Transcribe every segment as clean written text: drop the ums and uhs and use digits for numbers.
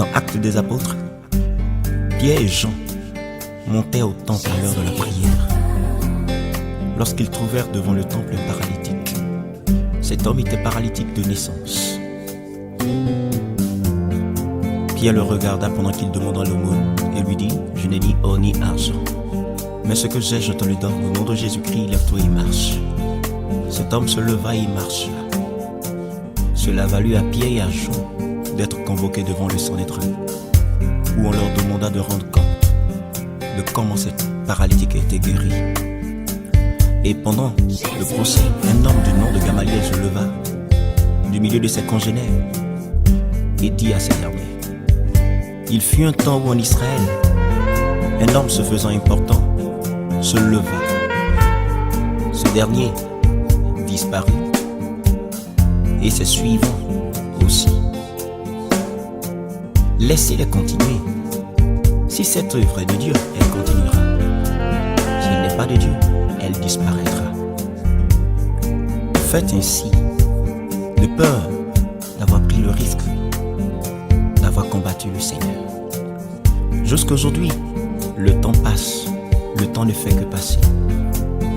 Dans Actes des Apôtres, Pierre et Jean montaient au temple à l'heure de la prière. Lorsqu'ils trouvèrent devant le temple un paralytique, cet homme était paralytique de naissance. Pierre le regarda pendant qu'il demandait l'aumône et lui dit: « Je n'ai ni or ni argent, mais ce que j'ai, je te le donne. Au nom de Jésus-Christ, lève-toi et marche. » Cet homme se leva et marcha. Cela valut à Pierre et à Jean d'être convoqués devant le Sanhédrin, où on leur demanda de rendre compte de comment cette paralytique a été guérie. Et pendant le procès, un homme du nom de Gamaliel se leva du milieu de ses congénères et dit à ces derniers: « Il fut un temps où en Israël, un homme se faisant important se leva. Ce dernier disparut et ses suivants aussi. Laissez-les continuer. Si cette œuvre est de Dieu, elle continuera. Si elle n'est pas de Dieu, elle disparaîtra. Faites ainsi, de peur d'avoir pris le risque d'avoir combattu le Seigneur. Jusqu'à aujourd'hui, le temps passe, le temps ne fait que passer.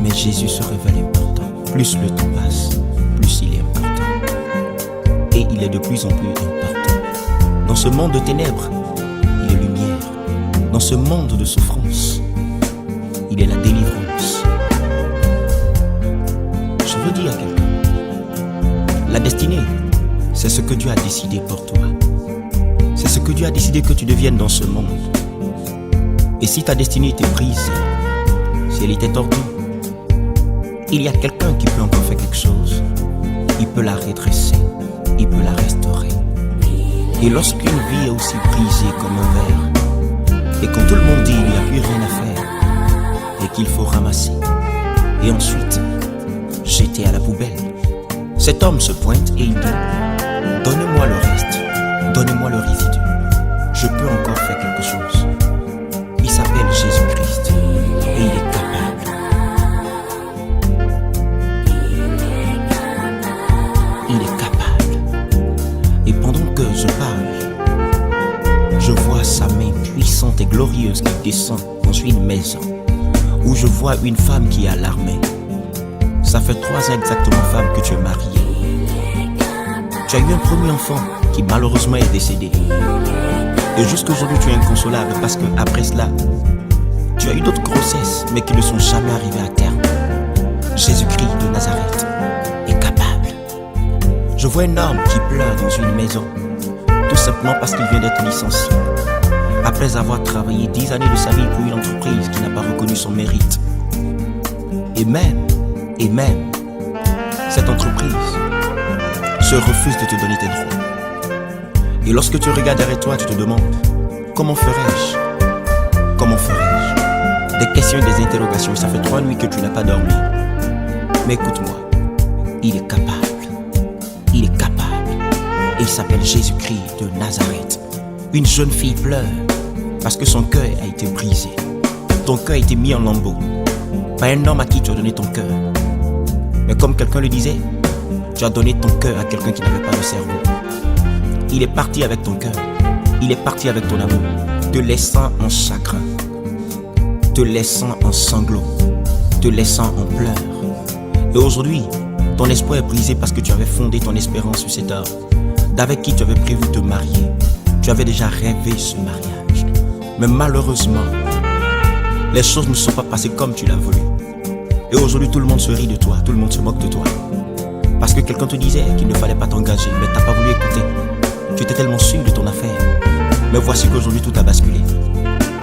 Mais Jésus se révèle important. Plus le temps passe, plus il est important. Et il est de plus en plus important. Dans ce monde de ténèbres, il est lumière. Dans ce monde de souffrance, il est la délivrance. Je veux dire à quelqu'un, la destinée, c'est ce que Dieu a décidé pour toi. C'est ce que Dieu a décidé que tu deviennes dans ce monde. Et si ta destinée était brisée, si elle était tordue, il y a quelqu'un qui peut encore faire quelque chose. Il peut la redresser, il peut la restaurer. Et lorsqu'une vie est aussi brisée comme un verre, et quand tout le monde dit il n'y a plus rien à faire, et qu'il faut ramasser, et ensuite jeter à la poubelle, cet homme se pointe et il dit: « Donnez-moi le reste, donnez-moi le résidu. Je peux encore faire quelque chose. » Il s'appelle Jésus-Christ et il est capable. Il est capable. Et pendant que je parle, je vois sa main puissante et glorieuse qui descend dans une maison où je vois une femme qui est alarmée. Ça fait 3 ans exactement, femme, que tu es mariée. Tu as eu un premier enfant qui malheureusement est décédé. Et jusqu'à aujourd'hui, tu es inconsolable parce que après cela, tu as eu d'autres grossesses, mais qui ne sont jamais arrivées à terme. Jésus-Christ de Nazareth est capable. Je vois un homme qui pleure dans une maison, tout simplement parce qu'il vient d'être licencié, après avoir travaillé 10 années de sa vie pour une entreprise qui n'a pas reconnu son mérite. Et même, cette entreprise se refuse de te donner tes droits. Et lorsque tu regardes derrière toi, tu te demandes: comment ferais-je? Comment ferais-je? Des questions et des interrogations. Ça fait 3 nuits que tu n'as pas dormi. Mais écoute-moi, il est capable. Il est capable. Et il s'appelle Jésus-Christ de Nazareth. Une jeune fille pleure parce que son cœur a été brisé. Ton cœur a été mis en lambeaux par un homme à qui tu as donné ton cœur. Mais comme quelqu'un le disait, tu as donné ton cœur à quelqu'un qui n'avait pas de cerveau. Il est parti avec ton cœur, il est parti avec ton amour, te laissant en chagrin, te laissant en sanglots, te laissant en pleurs. Et aujourd'hui, ton espoir est brisé parce que tu avais fondé ton espérance sur cet homme d'avec qui tu avais prévu te marier. Tu avais déjà rêvé ce mariage. Mais malheureusement, les choses ne sont pas passées comme tu l'as voulu. Et aujourd'hui, tout le monde se rit de toi, tout le monde se moque de toi. Parce que quelqu'un te disait qu'il ne fallait pas t'engager, mais tu n'as pas voulu écouter. Tu étais tellement sûr de ton affaire. Mais voici qu'aujourd'hui tout a basculé.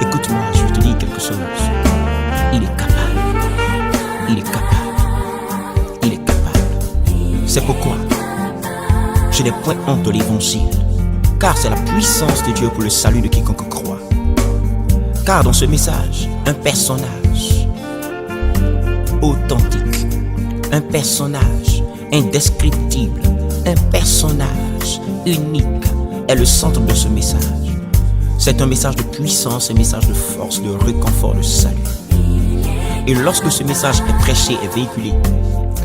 Écoute-moi, je vais te dire quelque chose. Il est capable. Il est capable. Il est capable. C'est pourquoi je n'ai point honte de l'évangile. Car c'est la puissance de Dieu pour le salut de quiconque croit. Car dans ce message, un personnage authentique, un personnage indescriptible, un personnage unique est le centre de ce message. C'est un message de puissance, un message de force, de réconfort, de salut. Et lorsque ce message est prêché et véhiculé,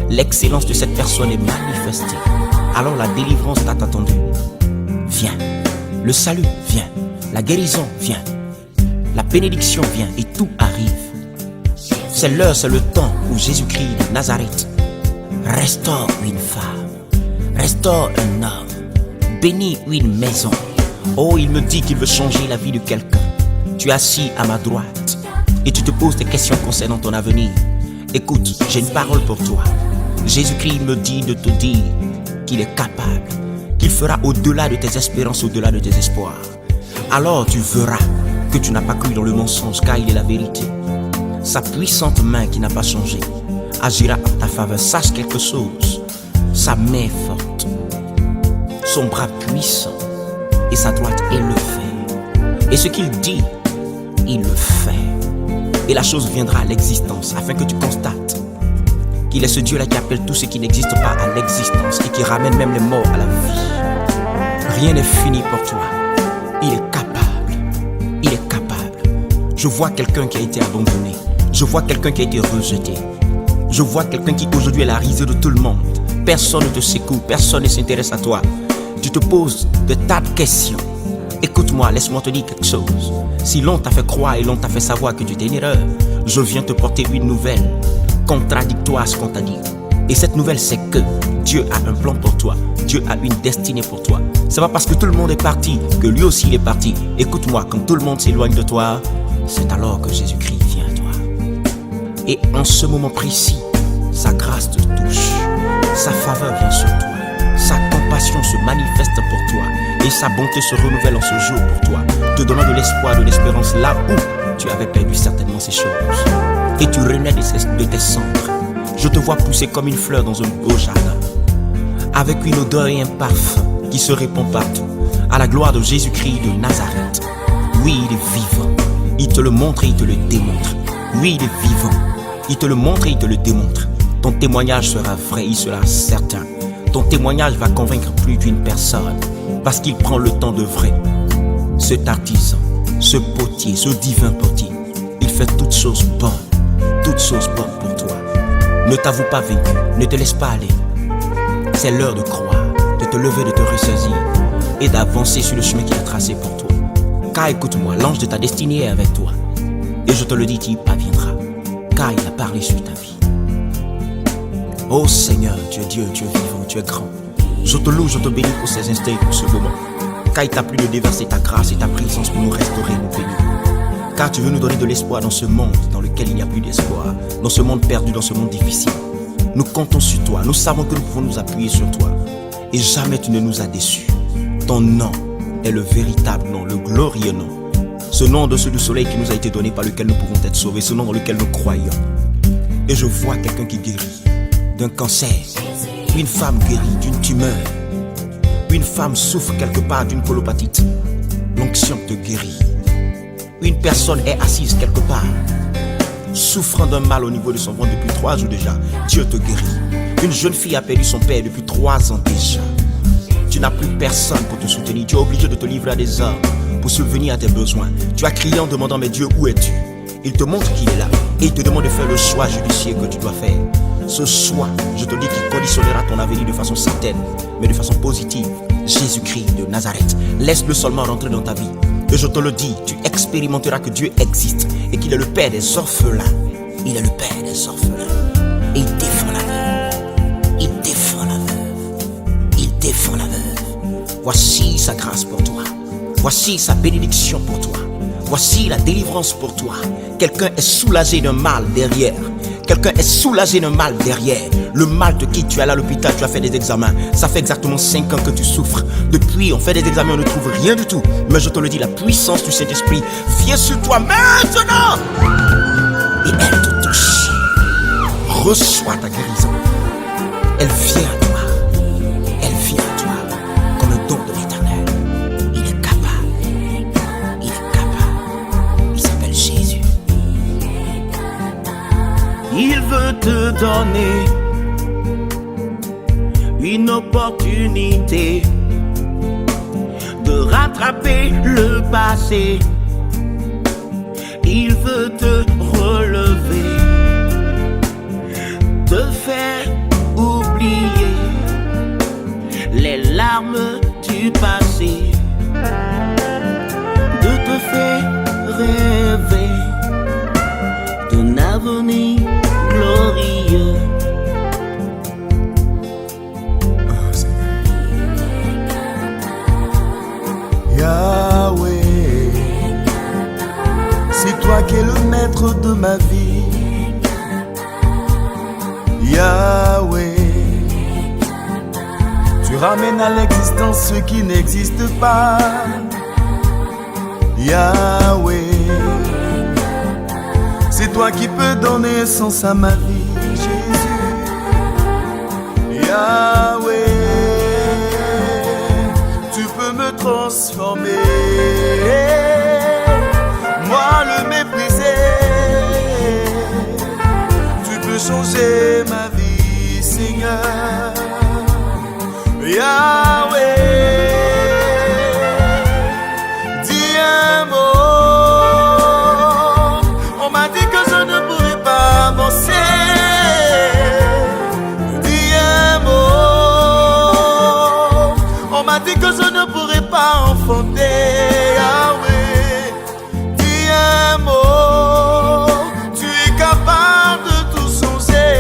l'excellence de cette personne est manifestée. Alors la délivrance t'a attendu. Viens, Le salut vient, la guérison vient, la bénédiction vient et tout arrive. C'est l'heure, c'est le temps où Jésus-Christ de Nazareth restaure une femme, restaure un homme, bénit une maison. Oh, il me dit qu'il veut changer la vie de quelqu'un. Tu es assis à ma droite et tu te poses des questions concernant ton avenir. Écoute, j'ai une parole pour toi. Jésus-Christ me dit de te dire qu'il est capable, qu'il fera au-delà de tes espérances, au-delà de tes espoirs. Alors tu verras que tu n'as pas cru dans le mensonge, car il est la vérité. Sa puissante main qui n'a pas changé agira en ta faveur. Sache quelque chose, sa main est forte, son bras puissant et sa droite élevée. Et ce qu'il dit, il le fait. Et la chose viendra à l'existence afin que tu constates qu'il est ce Dieu-là qui appelle tout ce qui n'existe pas à l'existence et qui ramène même les morts à la vie. Rien n'est fini pour toi. Il est capable. Il est capable. Je vois quelqu'un qui a été abandonné. Je vois quelqu'un qui a été rejeté. Je vois quelqu'un qui aujourd'hui est la risée de tout le monde. Personne ne te secoue, personne ne s'intéresse à toi. Tu te poses de tas de questions. Écoute-moi, laisse-moi te dire quelque chose. Si l'on t'a fait croire et l'on t'a fait savoir que tu étais une erreur, je viens te porter une nouvelle contradictoire à ce qu'on t'a dit. Et cette nouvelle, c'est que Dieu a un plan pour toi. Dieu a une destinée pour toi. C'est pas parce que tout le monde est parti que lui aussi il est parti. Écoute-moi, quand tout le monde s'éloigne de toi, c'est alors que Jésus-Christ vient à toi. Et en ce moment précis, sa grâce te touche, sa faveur vient sur toi, sa compassion se manifeste pour toi et sa bonté se renouvelle en ce jour pour toi, te donnant de l'espoir, de l'espérance là où tu avais perdu certainement ces choses. Et tu renais de tes cendres. Je te vois pousser comme une fleur dans un beau jardin, avec une odeur et un parfum qui se répand partout, à la gloire de Jésus-Christ de Nazareth. Oui, il est vivant. Il te le montre et il te le démontre. Oui, il est vivant. Il te le montre et il te le démontre. Ton témoignage sera vrai, il sera certain. Ton témoignage va convaincre plus d'une personne, parce qu'il prend le temps de vrai. Cet artisan, ce potier, ce divin potier, il fait toutes choses bonnes pour toi. Ne t'avoue pas vaincu, ne te laisse pas aller. C'est l'heure de croire, de te lever, de te ressaisir et d'avancer sur le chemin qu'il a tracé pour toi. Car écoute-moi, l'ange de ta destinée est avec toi. Et je te le dis, tu y parviendras, car il a parlé sur ta vie. Oh Seigneur, tu es Dieu, tu es vivant, tu es grand. Je te loue, je te bénis pour ces instants et pour ce moment. Car il t'a plu de déverser ta grâce et ta présence pour nous restaurer, nous bénir. Car tu veux nous donner de l'espoir dans ce monde dans lequel il n'y a plus d'espoir, dans ce monde perdu, dans ce monde difficile. Nous comptons sur toi, nous savons que nous pouvons nous appuyer sur toi. Et jamais tu ne nous as déçus. Ton nom est le véritable nom, le glorieux nom. Ce nom au-dessus du soleil qui nous a été donné, par lequel nous pouvons être sauvés, ce nom dans lequel nous croyons. Et je vois quelqu'un qui guérit d'un cancer, une femme guérit d'une tumeur, une femme souffre quelque part d'une colopatite, l'onction te guérit. Une personne est assise quelque part, souffrant d'un mal au niveau de son ventre depuis 3 jours déjà, Dieu te guérit. Une jeune fille a perdu son père depuis 3 ans déjà. Tu n'as plus personne pour te soutenir, tu es obligé de te livrer à des hommes pour subvenir à tes besoins. Tu as crié en demandant, mais Dieu, où es-tu? Il te montre qu'il est là et il te demande de faire le choix judiciaire que tu dois faire. Ce choix, je te dis qu'il conditionnera ton avenir de façon certaine, mais de façon positive. Jésus-Christ de Nazareth, laisse-le seulement rentrer dans ta vie. Et je te le dis, tu expérimenteras que Dieu existe et qu'il est le Père des orphelins. Il est le Père des orphelins. Et il défend la veuve. Il défend la veuve. Il défend la veuve. Voici sa grâce pour toi. Voici sa bénédiction pour toi. Voici la délivrance pour toi. Quelqu'un est soulagé d'un mal derrière. Quelqu'un est soulagé d'un mal derrière. Le mal te quitte, tu es allé à l'hôpital, tu as fait des examens. Ça fait exactement 5 ans que tu souffres. Depuis, on fait des examens, on ne trouve rien du tout. Mais je te le dis, la puissance du Saint-Esprit vient sur toi maintenant. Et elle te touche. Reçois ta guérison. Elle vient à toi. Elle vient à toi comme un don de l'Éternel. Il est capable. Il est capable. Il s'appelle Jésus. Il veut te donner une opportunité de rattraper le passé. Il veut te relever, te faire oublier les larmes du passé. fait rêver d'un avenir glorieux. Yahweh, c'est toi qui es le maître de ma vie. Yahweh, tu ramènes à l'existence ce qui n'existe pas. Yahweh, c'est toi qui peux donner sens à ma vie, Jésus. Yahweh, tu peux me transformer, moi le méprisé. Tu peux changer ma vie, Seigneur. Yahweh, dis un mot. On m'a dit que je ne pourrais pas avancer. Dis un mot. On m'a dit que je ne pourrais pas enfanter. Yahweh, dis un mot. Tu es capable de tout changer.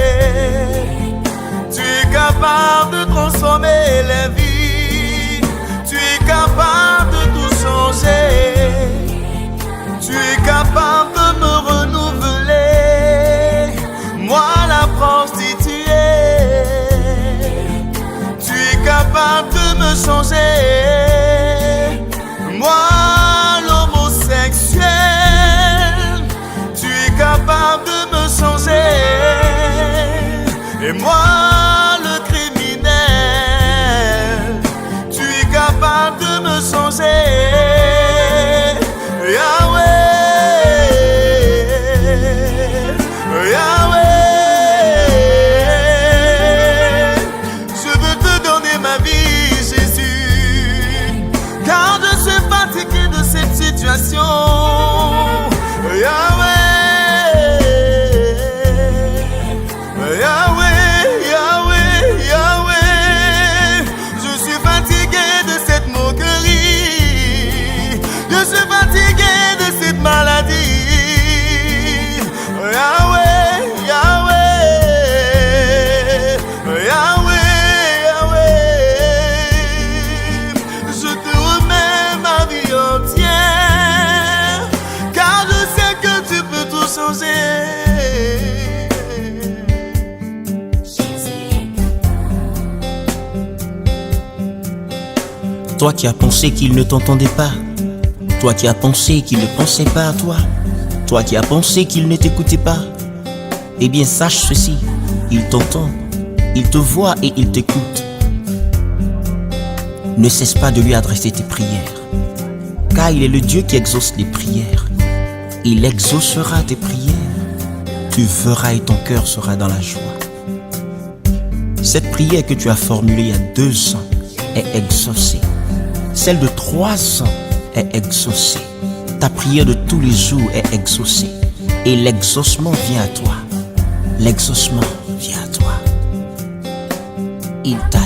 Tu es capable de transformer les vies. Tu es capable de tout changer. Tu es capable de me renouveler. Moi la prostituée. Tu es capable de me changer. Moi l'homosexuel. Tu es capable de me changer. Et moi le criminel. Tu es capable de me changer. Yahweh, Yahweh, je veux te donner ma vie, Jésus, car je suis fatigué de cette situation. Yahweh, Yahweh, Yahweh, Yahweh, je suis fatigué de cette moquerie. Je suis fatigué de cette maladie. Yahweh, Yahweh, Yahweh, Yahweh, je te remets ma vie entière, car je sais que tu peux tout changer. Toi qui as pensé qu'il ne t'entendait pas, toi qui as pensé qu'il ne pensait pas à toi, toi qui as pensé qu'il ne t'écoutait pas, eh bien sache ceci, il t'entend, il te voit et il t'écoute. Ne cesse pas de lui adresser tes prières, car il est le Dieu qui exauce les prières. Il exaucera tes prières, tu verras et ton cœur sera dans la joie. Cette prière que tu as formulée il y a 2 ans est exaucée. Celle de 3 ans est exaucée. Ta prière de tous les jours est exaucée. Et l'exaucement vient à toi. L'exaucement vient à toi. Il t'a